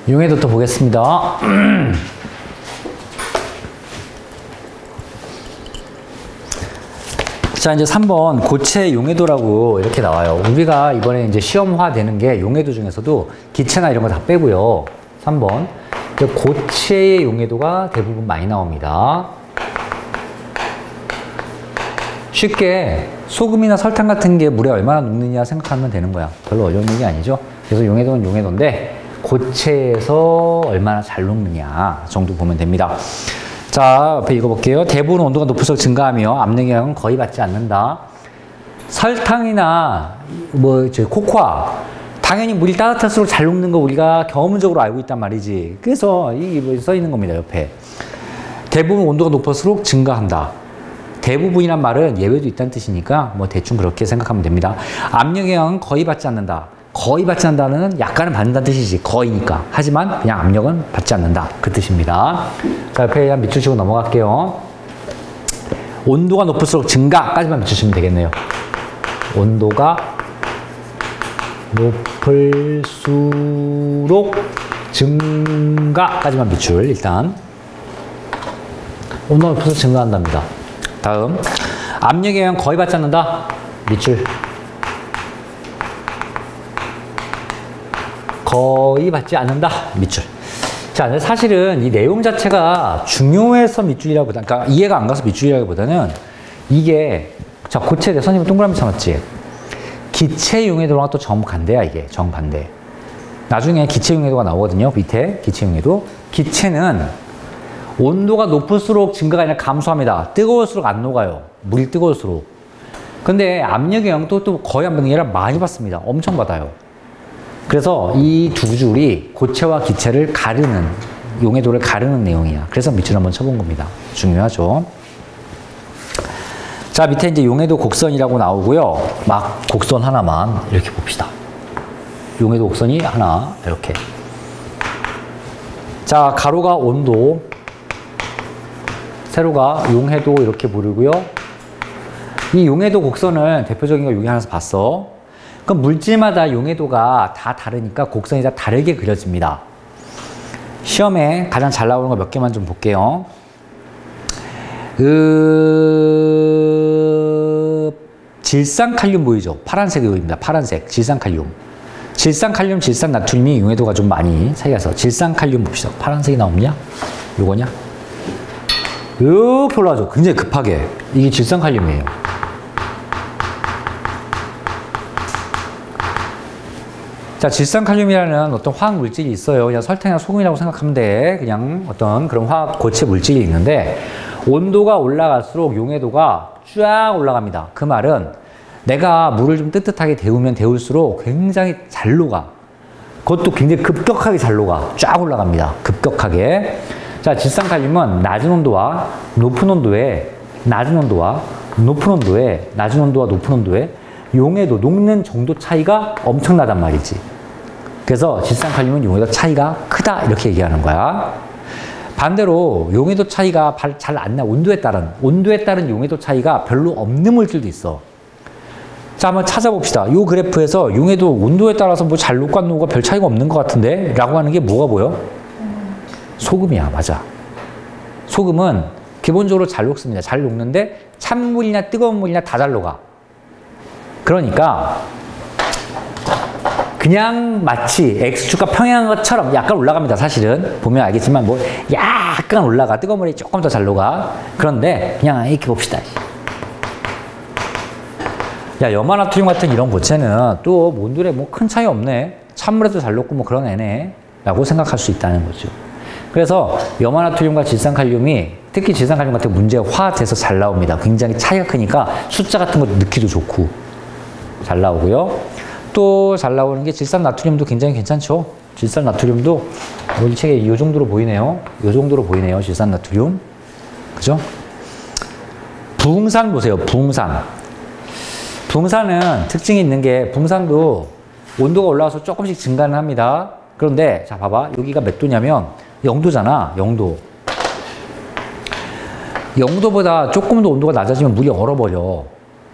용해도 또 보겠습니다. 자, 이제 3번 고체 용해도라고 이렇게 나와요. 우리가 이번에 이제 시험화 되는 게 용해도 중에서도 기체나 이런 거 다 빼고요. 3번. 고체의 용해도가 대부분 많이 나옵니다. 쉽게 소금이나 설탕 같은 게 물에 얼마나 녹느냐 생각하면 되는 거야. 별로 어려운 얘기 아니죠? 그래서 용해도는 용해도인데 고체에서 얼마나 잘 녹느냐 정도 보면 됩니다. 자, 앞에 읽어볼게요. 대부분 온도가 높을수록 증가하며 압력 영향은 거의 받지 않는다. 설탕이나 코코아, 당연히 물이 따뜻할수록 잘 녹는 거 우리가 경험적으로 알고 있단 말이지. 그래서 이게 써 있는 겁니다, 옆에. 대부분 온도가 높을수록 증가한다. 대부분이란 말은 예외도 있다는 뜻이니까 뭐 대충 그렇게 생각하면 됩니다. 압력 영향은 거의 받지 않는다. 거의 받지 않는다는 약간은 받는다는 뜻이지. 거의니까. 하지만 그냥 압력은 받지 않는다. 그 뜻입니다. 자, 옆에 한 밑줄 치고 넘어갈게요. 온도가 높을수록 증가까지만 맞추시면 되겠네요. 온도가 높을수록 증가까지만 밑줄. 일단 온도가 높을수록 증가한답니다. 다음 압력에 의한 거의 받지 않는다. 밑줄. 거의 받지 않는다. 밑줄. 자, 사실은 이 내용 자체가 중요해서 밑줄이라고 보다, 그러니까 이해가 안 가서 밑줄이라기보다는 이게, 자, 고체에 대해 선생님은 동그라미 쳐놨지. 기체 용해도랑 또 정반대야, 이게. 정반대. 나중에 기체 용해도가 나오거든요. 밑에 기체 용해도. 기체는 온도가 높을수록 증가가 아니라 감소합니다. 뜨거울수록 안 녹아요. 물이 뜨거울수록. 근데 압력의 영향도 또 거의 안 받는 게 아니라 많이 받습니다. 엄청 받아요. 그래서 이 두 줄이 고체와 기체를 가르는, 용해도를 가르는 내용이야. 그래서 밑줄 한번 쳐본 겁니다. 중요하죠. 자, 밑에 이제 용해도 곡선이라고 나오고요. 막 곡선 하나만 이렇게 봅시다. 용해도 곡선이 하나, 이렇게. 자, 가로가 온도, 세로가 용해도 이렇게 부르고요. 이 용해도 곡선을 대표적인 거 여기 하나 봤어. 그럼 물질마다 용해도가 다 다르니까 곡선이 다 다르게 그려집니다. 시험에 가장 잘 나오는 거 몇 개만 좀 볼게요. 질산칼륨 보이죠? 파란색입니다. 파란색. 질산칼륨. 질산칼륨, 질산나트륨이 용해도가 좀 많이 차이가서 질산칼륨 봅시다. 파란색이 나오냐? 요거냐? 이렇게 올라가죠. 굉장히 급하게. 이게 질산칼륨이에요. 자, 질산칼륨이라는 어떤 화학 물질이 있어요. 그냥 설탕이나 소금이라고 생각하면 돼. 그냥 어떤 그런 화학 고체 물질이 있는데 온도가 올라갈수록 용해도가 쫙 올라갑니다. 그 말은 내가 물을 좀 뜨뜻하게 데우면 데울수록 굉장히 잘 녹아. 그것도 굉장히 급격하게 잘 녹아. 쫙 올라갑니다. 급격하게. 자, 질산칼륨은 낮은 온도와 높은 온도에 낮은 온도와 높은 온도에 낮은 온도와 높은 온도에 용해도 녹는 정도 차이가 엄청나단 말이지. 그래서 질산칼륨은 용해도 차이가 크다 이렇게 얘기하는 거야. 반대로 용해도 차이가 잘 안 나. 온도에 따른 용해도 차이가 별로 없는 물질도 있어. 자, 한번 찾아봅시다. 이 그래프에서 용해도 온도에 따라서 뭐 잘 녹고 안 녹고 별 차이가 없는 것 같은데 라고 하는 게 뭐가 보여? 소금이야. 맞아. 소금은 기본적으로 잘 녹습니다. 잘 녹는데 찬물이나 뜨거운 물이나 다 잘 녹아. 그러니까 그냥 마치 X축과 평행한 것처럼 약간 올라갑니다. 사실은 보면 알겠지만 뭐 약간 올라가. 뜨거운 물이 조금 더 잘 녹아. 그런데 그냥 이렇게 봅시다. 야, 염화나트륨 같은 이런 고체는 또 온도에 뭐 큰 차이 없네. 찬물에도 잘 녹고 뭐 그런 애네 라고 생각할 수 있다는 거죠. 그래서 염화나트륨과 질산칼륨이 특히 질산칼륨 같은 문제가 돼서 잘 나옵니다. 굉장히 차이가 크니까 숫자 같은 거 넣기도 좋고 잘 나오고요. 또 잘 나오는 게 질산나트륨도 굉장히 괜찮죠. 질산나트륨도 우리 책에 이 정도로 보이네요. 이 정도로 보이네요. 질산나트륨. 그죠? 붕산 보세요. 붕산. 붕산은 특징이 있는 게 붕산도 온도가 올라와서 조금씩 증가는 합니다. 그런데 자, 봐봐. 여기가 몇 도냐면 0도잖아. 0도. 0도보다 조금 더 온도가 낮아지면 물이 얼어버려.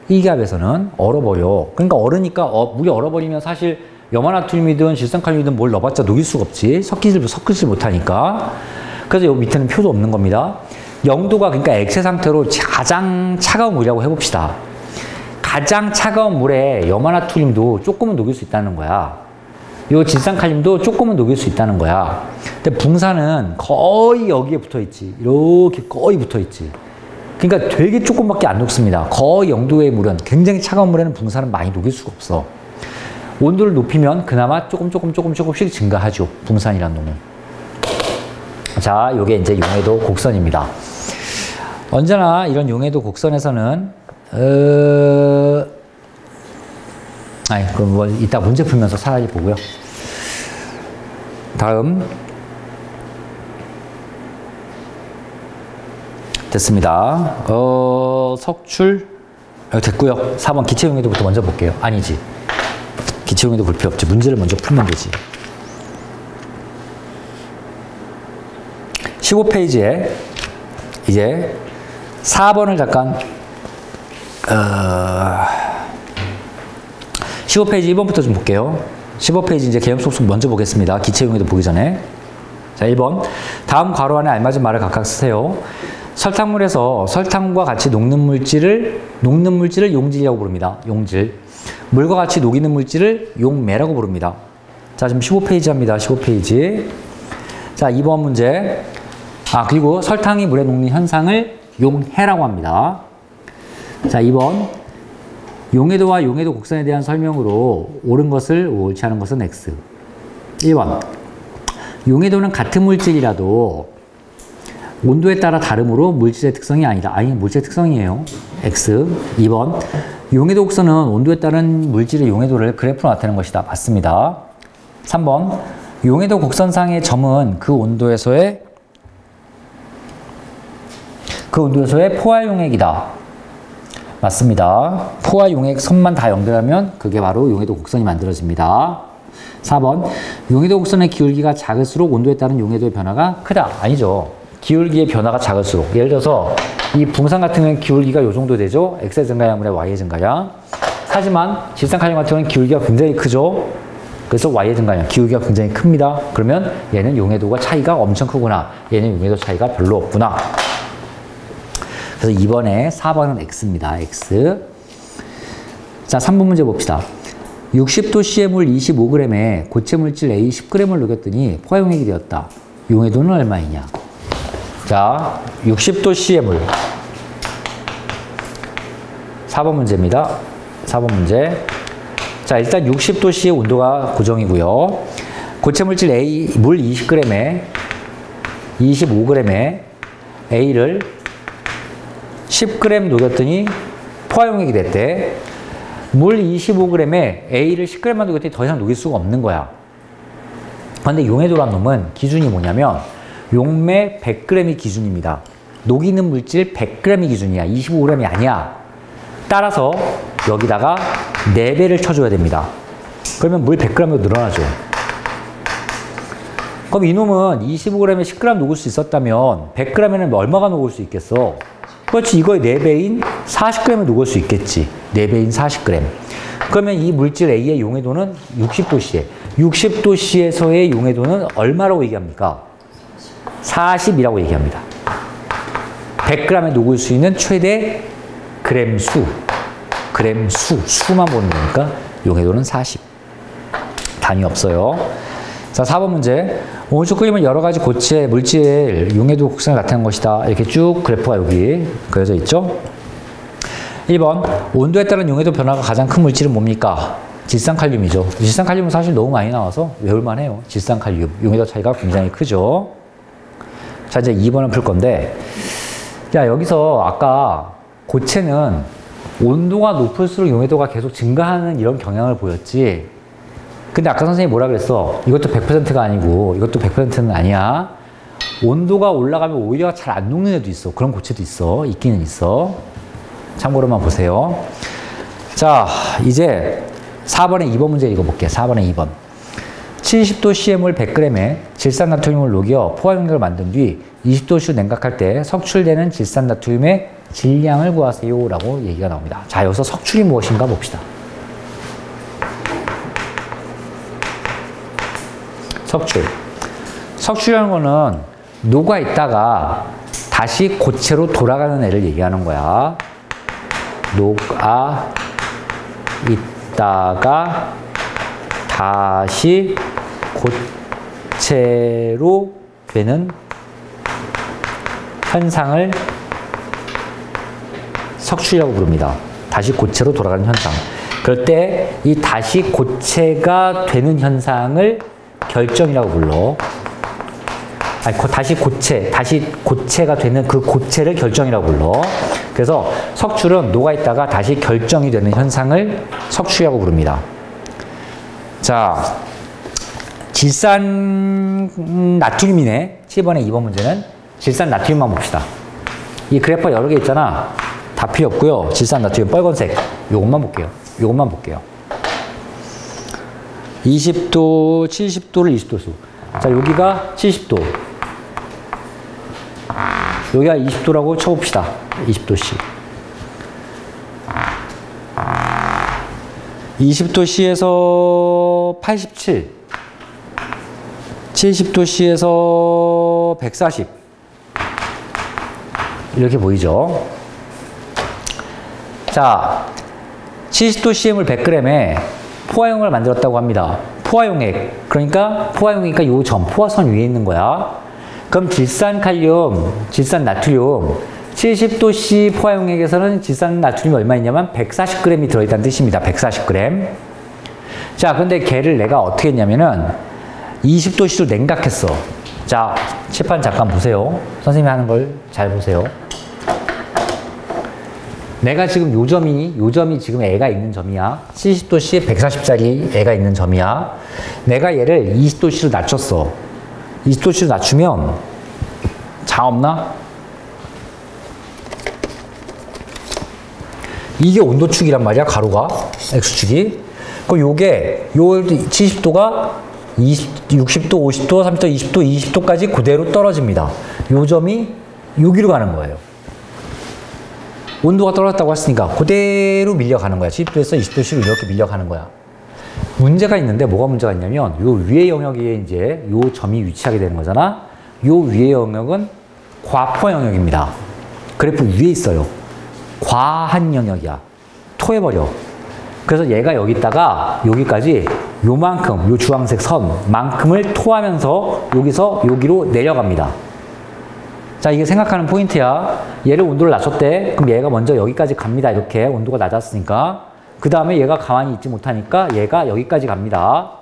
이 기압에서는 얼어버려. 그러니까 얼으니까 물이 얼어버리면 사실 염화나트륨이든 질산칼륨이든 뭘 넣어봤자 녹일 수가 없지. 섞이질 못하니까. 그래서 여기 밑에는 표도 없는 겁니다. 0도가 그러니까 액체 상태로 가장 차가운 물이라고 해봅시다. 가장 차가운 물에 염화나트륨도 조금은 녹일 수 있다는 거야. 요 질산칼륨도 조금은 녹일 수 있다는 거야. 근데 붕산은 거의 여기에 붙어있지. 이렇게 거의 붙어있지. 그러니까 되게 조금밖에 안 녹습니다. 거의 0도의 물은, 굉장히 차가운 물에는 붕산은 많이 녹일 수가 없어. 온도를 높이면 그나마 조금씩 증가하죠. 붕산이라는 놈은. 자, 요게 이제 용해도 곡선입니다. 언제나 이런 용해도 곡선에서는 그럼 뭐 이따 문제 풀면서 차라리 보고요. 다음 됐습니다. 석출 됐고요. 4번 기체용해도부터 먼저 볼게요. 아니지. 기체용해도 볼 필요 없지. 문제를 먼저 풀면 되지. 15페이지에 이제 4번을 잠깐 15페이지 1번부터 좀 볼게요. 15페이지 이제 개념 속속 먼저 보겠습니다. 기체용해도 보기 전에. 자, 1번. 다음 괄호 안에 알맞은 말을 각각 쓰세요. 설탕물에서 설탕과 같이 녹는 물질을 용질이라고 부릅니다. 용질. 물과 같이 녹이는 물질을 용매라고 부릅니다. 자, 지금 15페이지 합니다. 15페이지. 자, 2번 문제. 그리고 설탕이 물에 녹는 현상을 용해라고 합니다. 자, 2번. 용해도와 용해도 곡선에 대한 설명으로 옳은 것을 옳지 않은 것은 X. 1번. 용해도는 같은 물질이라도 온도에 따라 다름으로 물질의 특성이 아니다. 아니, 물질의 특성이에요. X. 2번. 용해도 곡선은 온도에 따른 물질의 용해도를 그래프로 나타내는 것이다. 맞습니다. 3번. 용해도 곡선상의 점은 그 온도에서의 포화 용액이다. 맞습니다. 포화 용액 선만 다 연결하면 그게 바로 용해도 곡선이 만들어집니다. 4번. 용해도 곡선의 기울기가 작을수록 온도에 따른 용해도의 변화가 크다. 아니죠. 기울기의 변화가 작을수록. 예를 들어서 이 붕산 같은 경우는 기울기가 이 정도 되죠. X의 증가량분의 Y의 증가량. 하지만 질산칼륨 같은 경우는 기울기가 굉장히 크죠. 그래서 Y의 증가량, 기울기가 굉장히 큽니다. 그러면 얘는 용해도가 차이가 엄청 크구나. 얘는 용해도 차이가 별로 없구나. 그래서 2번에 4번은 X입니다. X. 자, 3번 문제 봅시다. 60도 C의 물 25g에 고체 물질 A 10g을 녹였더니 포화용액이 되었다. 용해도는 얼마이냐? 자, 60도 C의 물. 4번 문제입니다. 4번 문제. 자, 일단 60도 C의 온도가 고정이고요. 고체 물질 A, 물 20g에 25g에 A를 10g 녹였더니 포화용액이 됐대. 물 25g에 A를 10g만 녹였더니 더 이상 녹일 수가 없는 거야. 그런데 용해도란 놈은 기준이 뭐냐면 용매 100g이 기준입니다. 녹이는 물질 100g이 기준이야. 25g이 아니야. 따라서 여기다가 4배를 쳐줘야 됩니다. 그러면 물 100g으로 늘어나죠. 그럼 이놈은 25g에 10g 녹을 수 있었다면 100g에는 얼마가 녹을 수 있겠어? 그렇지. 이거의 4배인 40g을 녹을 수 있겠지. 4배인 40g. 그러면 이 물질 A의 용해도는 60도씨에. 60도씨에서의 용해도는 얼마라고 얘기합니까? 40이라고 얘기합니다. 100g에 녹을 수 있는 최대 그램 수. 수만 보는 거니까 용해도는 40. 단위 없어요. 자, 4번 문제. 오른쪽 그림은 여러 가지 고체 물질 용해도 곡선을 나타낸 것이다. 이렇게 쭉 그래프가 여기 그려져 있죠. 1번. 온도에 따른 용해도 변화가 가장 큰 물질은 뭡니까? 질산칼륨이죠. 질산칼륨은 사실 너무 많이 나와서 외울만 해요. 질산칼륨. 용해도 차이가 굉장히 크죠. 자, 이제 2번을 풀 건데, 야, 여기서 아까 고체는 온도가 높을수록 용해도가 계속 증가하는 이런 경향을 보였지. 근데 아까 선생님이 뭐라 그랬어? 이것도 100%가 아니고 이것도 100%는 아니야. 온도가 올라가면 오히려 잘 안 녹는 애도 있어. 그런 고체도 있어. 있기는 있어. 참고로만 보세요. 자, 이제 4번에 2번 문제 읽어볼게요. 4번에 2번. 70도 C의 물 100g에 질산나트륨을 녹여 포화용액을 만든 뒤 20도씨로 냉각할 때 석출되는 질산나트륨의 질량을 구하세요 라고 얘기가 나옵니다. 자, 여기서 석출이 무엇인가 봅시다. 석출. 석출이라는 거는 녹아 있다가 다시 고체로 돌아가는 애를 얘기하는 거야. 녹아 있다가 다시 고체로 되는 현상을 석출이라고 부릅니다. 다시 고체로 돌아가는 현상. 그럴 때 이 다시 고체가 되는 현상을 결정이라고 불러. 아니, 다시 고체가 되는 그 고체를 결정이라고 불러. 그래서 석출은 녹아있다가 다시 결정이 되는 현상을 석출이라고 부릅니다. 자, 질산 나트륨이네. 7번에 2번 문제는 질산 나트륨만 봅시다. 이 그래퍼 여러 개 있잖아. 다 필요 없고요. 질산 나트륨 빨간색. 요것만 볼게요. 20도, 70도를 20도수. 자, 여기가 70도. 여기가 20도라고 쳐봅시다. 20도씨. 20도씨에서 87. 70도씨에서 140. 이렇게 보이죠? 자, 70도Cm을 100g에 포화용을 만들었다고 합니다. 포화용액. 그러니까 포화용이니까 요 점, 포화선 위에 있는 거야. 그럼 질산칼륨, 질산나트륨 70도C 포화용액에서는 질산나트륨이 얼마 있냐면 140g이 들어있다는 뜻입니다. 140g. 자, 근데 걔를 내가 어떻게 했냐면은 20도C로 냉각했어. 자, 칠판 잠깐 보세요. 선생님이 하는 걸 잘 보세요. 내가 지금 요 점이 지금 애가 있는 점이야. 70도씨에 140짜리 애가 있는 점이야. 내가 얘를 20도씨로 낮췄어. 20도씨로 낮추면 자 없나? 이게 온도축이란 말이야, 가로가. X축이. 그럼 요게, 요 70도가 60도, 50도, 30도, 20도, 20도까지 그대로 떨어집니다. 요 점이 여기로 가는 거예요. 온도가 떨어졌다고 했으니까 그대로 밀려가는 거야. 70도에서 20도씨로 이렇게 밀려가는 거야. 문제가 있는데 뭐가 문제가 있냐면 요 위의 영역에 이제 요 점이 위치하게 되는 거잖아. 요 위의 영역은 과포 영역입니다. 그래프 위에 있어요. 과한 영역이야. 토해버려. 그래서 얘가 여기다가 여기까지 요만큼, 요 주황색 선만큼을 토하면서 여기서 여기로 내려갑니다. 자, 이게 생각하는 포인트야. 얘를 온도를 낮췄대. 그럼 얘가 먼저 여기까지 갑니다. 이렇게 온도가 낮았으니까. 그 다음에 얘가 가만히 있지 못하니까 얘가 여기까지 갑니다.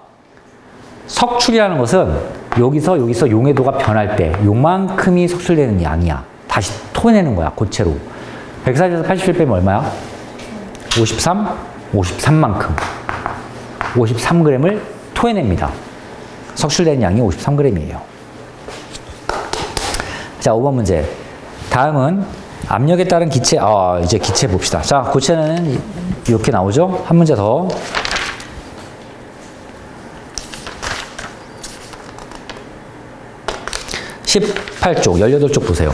석출이라는 것은 여기서 용해도가 변할 때 요만큼이 석출되는 양이야. 다시 토해내는 거야, 고체로. 140에서 87 빼면 얼마야? 53? 53만큼. 53g을 토해냅니다. 석출되는 양이 53g이에요. 자, 5번 문제. 다음은 압력에 따른 기체, 이제 기체 봅시다. 자, 고체는 이렇게 나오죠? 한 문제 더. (18쪽) 18쪽 보세요.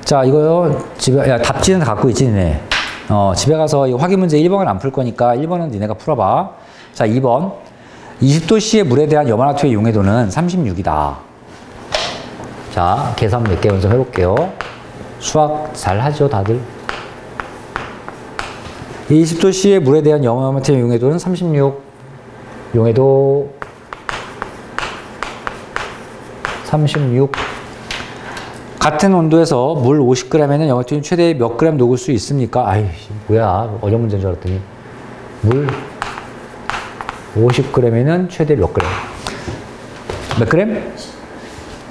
자, 이거요. 집에, 답지는 다 갖고 있지, 니네. 집에 가서 이 확인 문제 1번을 안 풀 거니까 1번은 니네가 풀어봐. 자, 2번. 20도씨의 물에 대한 염화나트륨의 용해도는 36이다. 자, 계산 몇 개 먼저 해볼게요. 수학 잘 하죠, 다들? 20도씨의 물에 대한 염화나트륨의 용해도는 36. 용해도 36. 같은 온도에서 물 50g에는 염화나트륨 최대 몇 그램 녹을 수 있습니까? 아이, 뭐야. 어려운 문제인 줄 알았더니. 물 50g에는 최대 몇 그램? 몇 그램?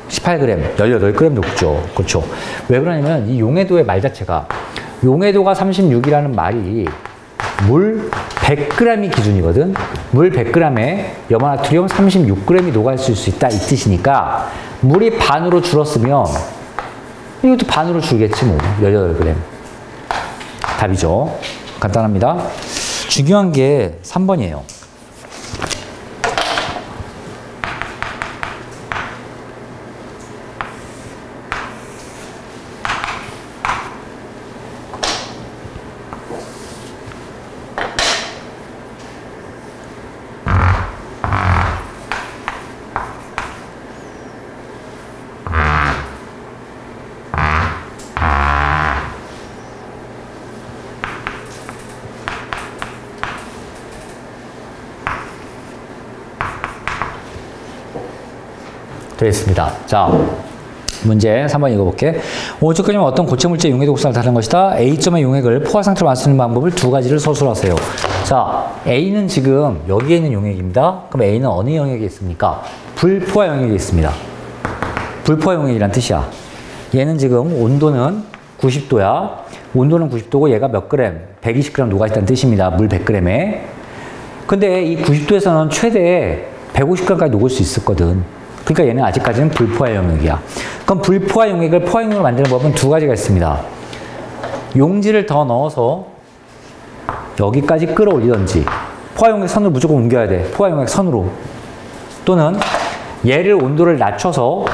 18g, 18g 녹죠. 그렇죠. 왜 그러냐면 이 용해도의 말 자체가 용해도가 36이라는 말이 물 100g이 기준이거든. 물 100g에 염화나트륨 36g이 녹아 있을 수 있다 이 뜻이니까 물이 반으로 줄었으면 이것도 반으로 줄겠지 뭐. 18g. 답이죠. 간단합니다. 중요한 게 3번이에요. 되어 있습니다. 자, 문제 3번 읽어볼게. 오른쪽 그림은 어떤 고체물질 용해 독성을 다른 것이다. A점의 용액을 포화 상태로 만드는 방법을 두 가지를 서술하세요. 자, A는 지금 여기에 있는 용액입니다. 그럼 A는 어느 용액에 있습니까? 불포화 용액에 있습니다. 불포화 용액이란 뜻이야. 얘는 지금 온도는 90도야. 온도는 90도고 얘가 몇 그램? 120g 녹아있다는 뜻입니다. 물 100g에. 근데 이 90도에서는 최대 150g까지 녹을 수 있었거든. 그러니까 얘는 아직까지는 불포화 용액이야. 그럼 불포화 용액을 포화 용액으로 만드는 법은 두 가지가 있습니다. 용지를 더 넣어서 여기까지 끌어올리든지, 포화 용액 선으로 무조건 옮겨야 돼. 포화 용액 선으로. 또는 얘를 온도를 낮춰서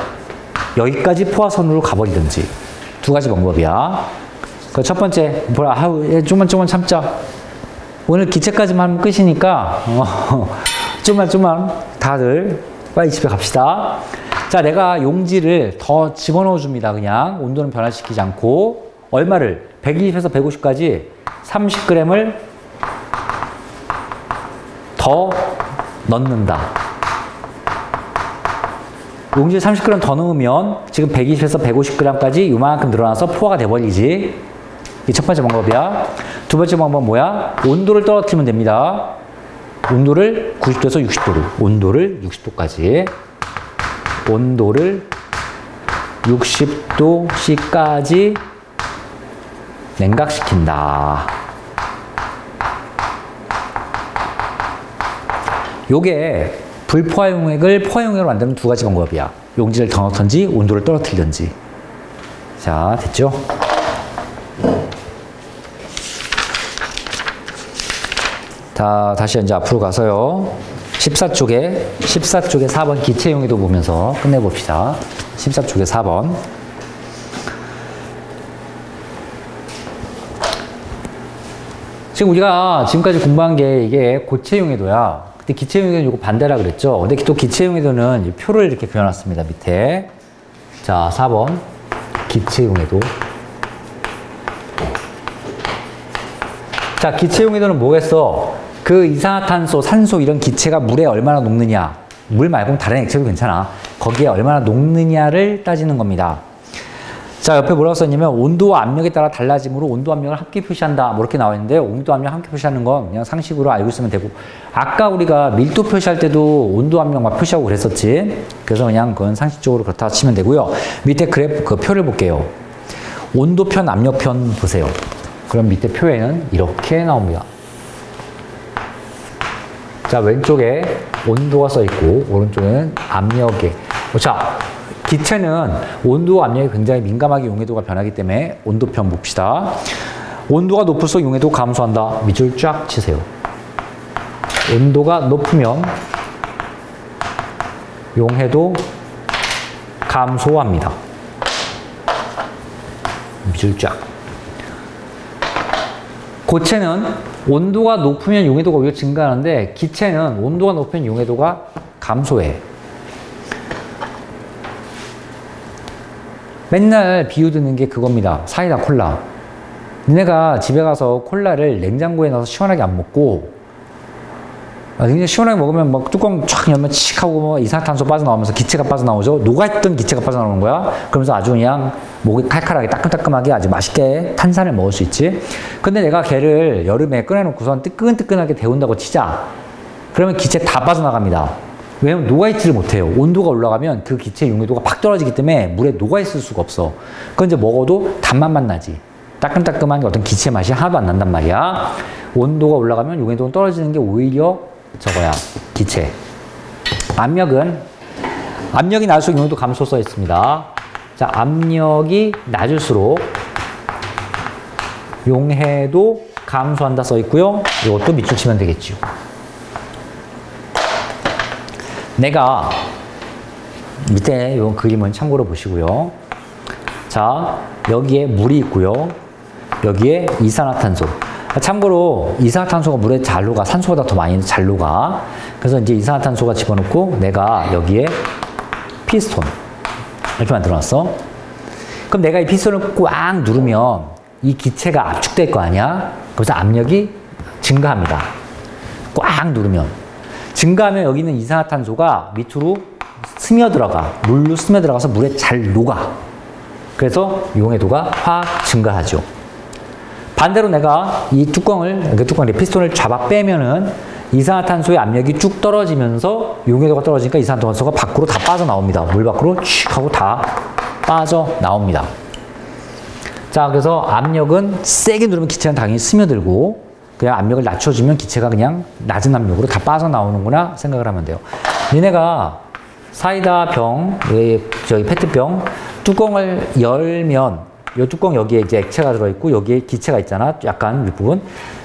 여기까지 포화선으로 가버리든지. 두 가지 방법이야. 그 첫 번째, 좀만 참자. 오늘 기체까지만 하면 끝이니까, 좀만 다들 빨리 집에 갑시다. 자, 내가 용지를 더 집어넣어 줍니다. 그냥 온도는 변화시키지 않고. 얼마를? 120에서 150까지 30g을 더 넣는다. 용지에 30g 더 넣으면 지금 120에서 150g까지 이만큼 늘어나서 포화가 돼버리지. 이게 첫 번째 방법이야. 두 번째 방법은 뭐야? 온도를 떨어뜨리면 됩니다. 온도를 90도에서 60도로. 온도를 60도까지. 온도를 60도씨까지 냉각시킨다. 요게 불포화 용액을 포화 용액으로 만드는 두 가지 방법이야. 용지를 더 넣든지 온도를 떨어뜨리든지. 자, 됐죠? 자, 다시 이제 앞으로 가서요. 14쪽에 4번 기체 용해도 보면서 끝내봅시다. 14쪽에 4번. 지금 우리가 지금까지 공부한 게 이게 고체 용해도야. 근데 기체 용해도는 이거 반대라 그랬죠. 근데 또 기체 용해도는 표를 이렇게 그려놨습니다. 밑에. 자, 4번 기체 용해도. 자, 기체 용해도는 뭐겠어? 그 이산화탄소, 산소 이런 기체가 물에 얼마나 녹느냐. 물 말고 다른 액체도 괜찮아. 거기에 얼마나 녹느냐를 따지는 겁니다. 자, 옆에 뭐라고 썼냐면 온도와 압력에 따라 달라짐으로 온도 압력을 함께 표시한다. 뭐 이렇게 나와 있는데 온도 압력 함께 표시하는 건 그냥 상식으로 알고 있으면 되고, 아까 우리가 밀도 표시할 때도 온도 압력 막 표시하고 그랬었지. 그래서 그냥 그건 상식적으로 그렇다 치면 되고요. 밑에 그래프 그 표를 볼게요. 온도편, 압력편 보세요. 그럼 밑에 표에는 이렇게 나옵니다. 자, 왼쪽에 온도가 써 있고 오른쪽에는 압력에. 자, 기체는 온도와 압력에 굉장히 민감하게 용해도가 변하기 때문에 온도편 봅시다. 온도가 높을수록 용해도 감소한다. 밑줄 쫙 치세요. 온도가 높으면 용해도 감소합니다. 밑줄 쫙. 고체는 온도가 높으면 용해도가 오히려 증가하는데 기체는 온도가 높으면 용해도가 감소해. 맨날 비유 드는 게 그겁니다. 사이다 콜라. 니네가 집에 가서 콜라를 냉장고에 넣어서 시원하게 안 먹고 굉장히 시원하게 먹으면 막 뚜껑 쫙 열면 칙 하고 뭐 이산화탄소 빠져나오면서 기체가 빠져나오죠. 녹아있던 기체가 빠져나오는 거야. 그러면서 아주 그냥 목이 칼칼하게 따끈따끈하게 아주 맛있게 탄산을 먹을 수 있지. 근데 내가 걔를 여름에 꺼내놓고선 뜨끈뜨끈하게 데운다고 치자. 그러면 기체 다 빠져나갑니다. 왜냐면 녹아있지를 못해요. 온도가 올라가면 그 기체의 용해도가 팍 떨어지기 때문에 물에 녹아있을 수가 없어. 그건 이제 먹어도 단맛만 나지. 따끈따끈한 게 어떤 기체 맛이 하나도 안 난단 말이야. 온도가 올라가면 용해도는 떨어지는 게 오히려 저거야, 기체. 압력이 낮을수록 용해도 감소 써 있습니다. 자, 압력이 낮을수록 용해도 감소한다 써 있고요. 이것도 밑줄 치면 되겠죠. 내가 밑에 이 그림은 참고로 보시고요. 자, 여기에 물이 있고요. 여기에 이산화탄소. 참고로 이산화탄소가 물에 잘 녹아. 산소보다 더 많이 잘 녹아. 그래서 이제 이산화탄소가 집어넣고 내가 여기에 피스톤 이렇게 만들어놨어. 그럼 내가 이 피스톤을 꽉 누르면 이 기체가 압축될 거 아니야? 그래서 압력이 증가합니다. 꽉 누르면. 증가하면 여기 있는 이산화탄소가 밑으로 스며들어가. 물로 스며들어가서 물에 잘 녹아. 그래서 용해도가 확 증가하죠. 반대로 내가 이 뚜껑을, 피스톤을 잡아 빼면은 이산화탄소의 압력이 쭉 떨어지면서 용해도가 떨어지니까 이산화탄소가 밖으로 다 빠져나옵니다. 물 밖으로 칙 하고 다 빠져나옵니다. 자, 그래서 압력은 세게 누르면 기체는 당연히 스며들고, 그냥 압력을 낮춰주면 기체가 그냥 낮은 압력으로 다 빠져나오는구나 생각을 하면 돼요. 니네가 사이다 병, 저기 페트병 뚜껑을 열면, 이 뚜껑 여기에 이제 액체가 들어있고 여기에 기체가 있잖아. 약간 윗부분.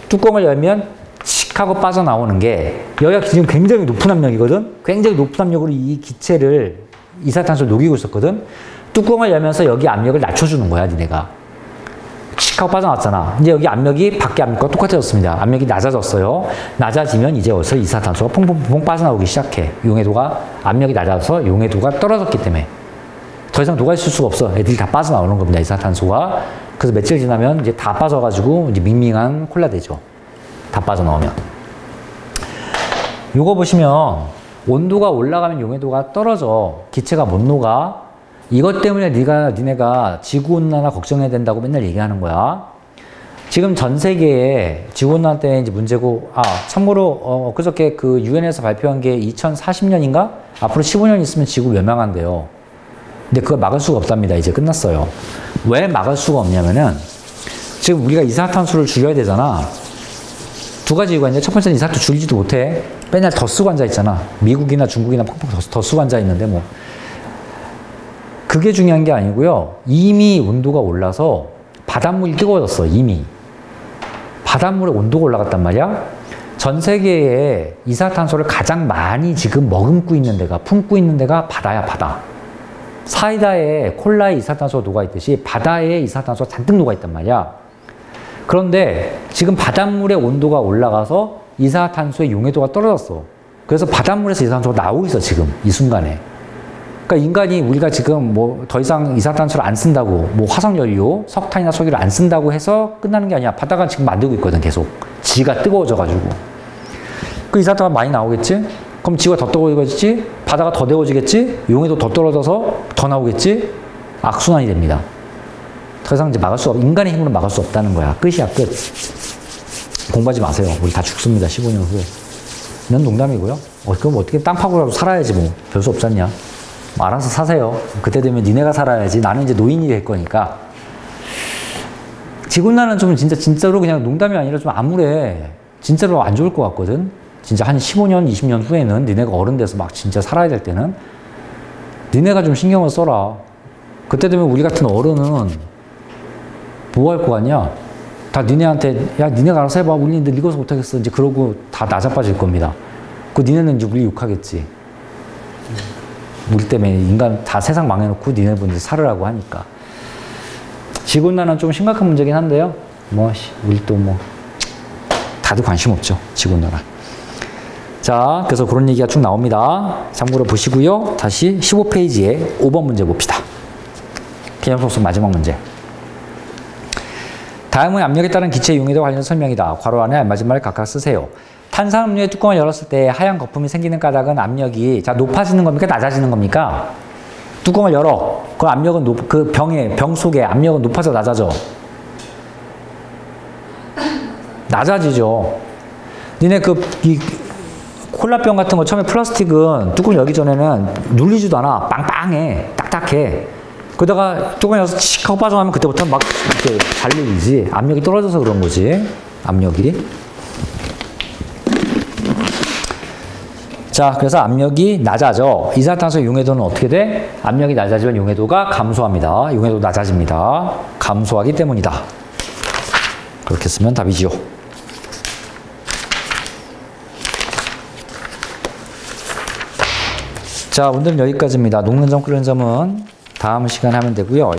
뚜껑을 열면 칙 하고 빠져나오는 게, 여기가 지금 굉장히 높은 압력이거든. 굉장히 높은 압력으로 이 기체를, 이산화탄소를 녹이고 있었거든. 뚜껑을 열면서 여기 압력을 낮춰주는 거야, 니네가. 칙 하고 빠져나왔잖아. 이제 여기 압력이 밖에 압력과 똑같아졌습니다. 압력이 낮아졌어요. 낮아지면 이제 어디서 이산화탄소가 퐁퐁퐁 빠져나오기 시작해. 용해도가, 압력이 낮아져서 용해도가 떨어졌기 때문에 더 이상 녹아있을 수가 없어. 애들이 다 빠져나오는 겁니다, 이산화탄소가. 그래서 며칠 지나면 이제 다 빠져가지고 이제 밍밍한 콜라 되죠. 다 빠져나오면. 요거 보시면 온도가 올라가면 용해도가 떨어져. 기체가 못 녹아. 이것 때문에 니네가 지구온난화 걱정해야 된다고 맨날 얘기하는 거야. 지금 전 세계에 지구온난화 때문에 이제 문제고, 참고로, 엊그저께 그 유엔에서 발표한 게 2040년인가? 앞으로 15년 있으면 지구 멸망한대요. 근데 그걸 막을 수가 없답니다. 이제 끝났어요. 왜 막을 수가 없냐면은, 지금 우리가 이산화탄소를 줄여야 되잖아. 두 가지 이유가 있는데, 첫 번째는 이산화탄소 줄이지도 못해. 맨날 더 쓰고 앉아있잖아. 미국이나 중국이나 펑펑 더 쓰고 앉아있는데 뭐. 그게 중요한 게 아니고요. 이미 온도가 올라서 바닷물이 뜨거워졌어, 이미. 바닷물의 온도가 올라갔단 말이야. 전 세계에 이산화탄소를 가장 많이 지금 머금고 있는 데가, 품고 있는 데가 바다야, 바다. 사이다에 콜라에 이산화탄소가 녹아있듯이 바다에 이산화탄소가 잔뜩 녹아있단 말이야. 그런데 지금 바닷물의 온도가 올라가서 이산화탄소의 용해도가 떨어졌어. 그래서 바닷물에서 이산화탄소가 나오고 있어, 지금 이 순간에. 그러니까 인간이, 우리가 지금 뭐 더 이상 이산화탄소를 안 쓴다고, 뭐 화석연료, 석탄이나 석유를 안 쓴다고 해서 끝나는 게 아니야. 바다가 지금 만들고 있거든, 계속. 지가 뜨거워져가지고. 그 이산화탄소가 많이 나오겠지? 그럼 지구가 더 뜨거워지겠지? 바다가 더 데워지겠지? 용해도 더 떨어져서 더 나오겠지? 악순환이 됩니다. 더 이상 이제 막을 수 인간의 힘으로 막을 수 없다는 거야. 끝이야, 끝. 공부하지 마세요. 우리 다 죽습니다, 15년 후에. 이건 농담이고요. 그럼 어떻게 땅 파고라도 살아야지 뭐. 별 수 없잖냐. 알아서 사세요. 그때 되면 니네가 살아야지. 나는 이제 노인이 될 거니까. 지구온난화는 좀 진짜로 그냥 농담이 아니라 좀 암울해. 진짜로 안 좋을 것 같거든. 진짜 한 15년, 20년 후에는 니네가 어른 돼서 막 진짜 살아야 될 때는 니네가 좀 신경을 써라. 그때 되면 우리 같은 어른은 뭐 할 거 같냐? 다 니네한테, 야, 니네가 알아서 해봐. 우리는 늙어서 못하겠어. 이제 그러고 다 나자빠질 겁니다. 그 니네는 이제 우리 욕하겠지. 우리 때문에 인간 다 세상 망해놓고 니네분 이제 살으라고 하니까. 지구온난화는 좀 심각한 문제긴 한데요. 뭐, 우리 또 뭐, 다들 관심 없죠. 지구온난화. 자, 그래서 그런 얘기가 쭉 나옵니다. 참고로 보시고요. 다시 15페이지에 5번 문제 봅시다. 개념속성 마지막 문제. 다음은 압력에 따른 기체의 용해도와 관련된 설명이다. 괄호 안에 알맞은 말을 각각 쓰세요. 탄산음료의 뚜껑을 열었을 때 하얀 거품이 생기는 까닭은 압력이, 자, 높아지는 겁니까? 낮아지는 겁니까? 뚜껑을 열어. 그 압력은 그 병 속에 압력은 높아져, 낮아져? 낮아지죠. 니네 이 콜라병 같은 거 처음에 플라스틱은 뚜껑 열기 전에는 눌리지도 않아. 빵빵해. 딱딱해. 그러다가 뚜껑 열어서 칙 하고 빠져나가면 그때부터 막 이렇게 잘 눌리지. 압력이 떨어져서 그런 거지. 압력이. 자, 그래서 압력이 낮아져. 이산화탄소의 용해도는 어떻게 돼? 압력이 낮아지면 용해도가 감소합니다. 용해도 낮아집니다. 감소하기 때문이다. 그렇게 쓰면 답이지요. 자, 오늘은 여기까지입니다. 녹는 점, 끓는 점은 다음 시간에 하면 되고요.